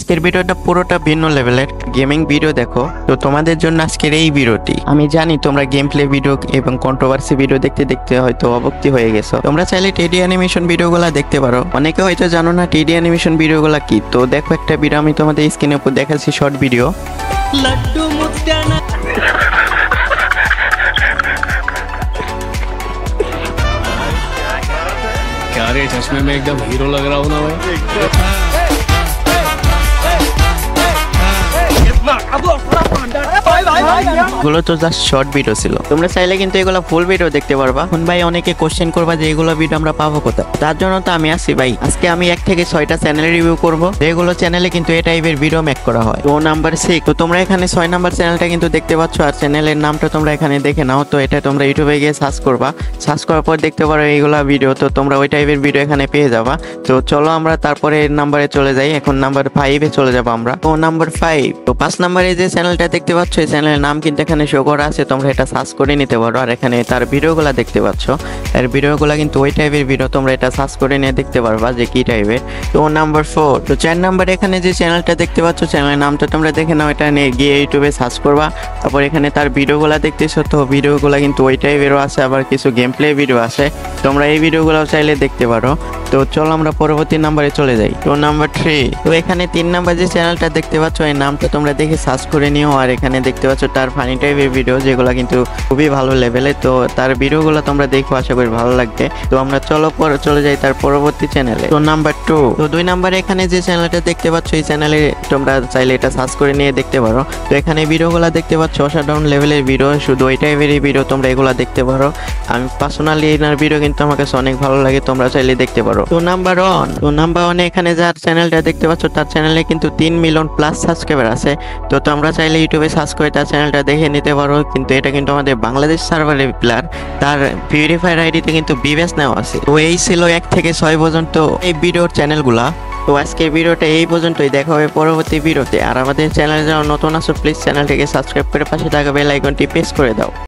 আজকের ভিডিওটা পুরোটা ভিন্ন লেভেলের গেমিং ভিডিও দেখো। তো তোমাদের জন্য আজকের এই ভিডিওটি। আমি জানি তোমরা গেম প্লে ভিডিও এবং কন্ট্রোভার্সি ভিডিও দেখতে দেখতে হয়তো অভক্তি হয়ে গেছো। তোমরা চাইলে টেডি অ্যানিমেশন ভিডিওগুলো দেখতে পারো। অনেকে হয়তো জানো না টেডি অ্যানিমেশন ভিডিওগুলো কি। তো দেখো একটা ভিডিও আমি তোমাদের স্ক্রিনের উপর দেখাচ্ছি, শর্ট ভিডিও। लड्डू मुस्काना क्या रे चश्मे में एकदम हीरो लग रहा हूँ ना भाई। এগুলো তো জাস্ট শর্ট ভিডিও ছিল, তোমরা চাইলে কিন্তু এগুলো ফুল ভিডিও দেখতে পারবা। এখন ভাই অনেকে কোশ্চেন করবা যে এগুলো ভিডিও আমরা পাবো কোথায়। তার জন্য তো আমি আসি ভাই, আজকে আমি 1 থেকে 6টা চ্যানেল রিভিউ করব, যেগুলো চ্যানেলে কিন্তু এই টাইপের ভিডিও মেক করা হয়। তো নাম্বার 6, তো তোমরা এখানে 6 নাম্বার চ্যানেলটা কিন্তু দেখতে পাচ্ছ, আর চ্যানেলের নামটা তোমরা এখানে দেখে নাও। তো এটা তোমরা ইউটিউবে গিয়ে সার্চ করবা, সার্চ করার পর দেখতে পারো এইগুলা ভিডিও। তো তোমরা ওই টাইপের ভিডিও এখানে পেয়ে যাবা। তো চলো আমরা তারপরে নাম্বারে চলে যাই। এখন নাম্বার 5-এ চলে যাবো আমরা। তো নাম্বার 5, তো 5 নাম্বারে যে চ্যানেলটা দেখতে পাচ্ছ, এই চ্যানেলের নাম কিন্তু এখানে শো করা আছে, তোমরা এটা সার্চ করে নিতে পারো। আর এখানে তার ভিডিওগুলো দেখতে পাচ্ছ, এর ভিডিওগুলো কিন্তু ওই টাইপের ভিডিও, তোমরা এটা সার্চ করে নিয়ে দেখতে পারবা যে কি টাইপের। তো নাম্বার 4, তো 4 নাম্বারে এখানে যে চ্যানেলটা দেখতে পাচ্ছ, চ্যানেলের নামটা তোমরা দেখে নাও। এটা নিয়ে গিয়ে ইউটিউবে সার্চ করবা, তারপর এখানে তার ভিডিওগুলো দেখতেছো। তো ভিডিওগুলো কিন্তু ওই টাইপেরও আছে, আবার কিছু গেম প্লে ভিডিও আছে, তোমরা এই ভিডিওগুলো চাইলে দেখতে পারো। তো চলো আমরা পরবর্তী নাম্বারে চলে যাই। তো নাম্বার 3, তো এখানে 3 নাম্বার যে চ্যানেলটা দেখতে পাচ্ছ, এই নামটা তোমরা দেখে সার্চ করে নিও। আর এখানে দেখতে পাচ্ছ তার ফানি টাইপের ভিডিও, যেগুলো কিন্তু খুবই ভালো লেভেলে। তো তার ভিডিওগুলো তোমরা দেখো, আশা করি ভালো লাগবে। তো আমরা চলে যাই তার পরবর্তী চ্যানেলে। তো নাম্বার 2, তো 2 নাম্বারে এখানে যে চ্যানেলটা দেখতে পাচ্ছ, এই চ্যানেলে তোমরা চাইলে এটা সার্চ করে নিয়ে দেখতে পারো। তো এখানে ভিডিওগুলো দেখতে পাচ্ছ অসাধারণ লেভেলের ভিডিও, শুধু ওই টাইপেরই ভিডিও, তোমরা এগুলো দেখতে পারো। আমি পার্সোনালি এনার ভিডিও কিন্তু আমার কাছে অনেক ভালো লাগে, তোমরা চাইলে দেখতে পারো। তো নাম্বার 1, তো নাম্বার 1 এখানে যার চ্যানেলটা দেখতে পাচ্ছ, তার চ্যানেলে কিন্তু 3 মিলিয়ন প্লাস সাবস্ক্রাইবার আছে। তো তোমরা চাইলে ইউটিউবে সার্চ করে তার চ্যানেলটা দেখে নিতে পারো। কিন্তু এটা কিন্তু আমাদের বাংলাদেশ সার্ভারের প্লেয়ার, তার পিউরিফায়ার আইডিতে কিন্তু বিবেস নেওয়া আছে। তো এই ছিল 1 থেকে 6 পর্যন্ত এই ভিডিওর চ্যানেলগুলা। তো আজকের ভিডিওটা এই পর্যন্তই, দেখা হবে পরবর্তী ভিডিওতে। আর আমাদের চ্যানেলে যারা নতুন আছো, প্লিজ চ্যানেলটিকে সাবস্ক্রাইব করে পাশে থাকা বেল আইকনটি প্রেস করে দাও।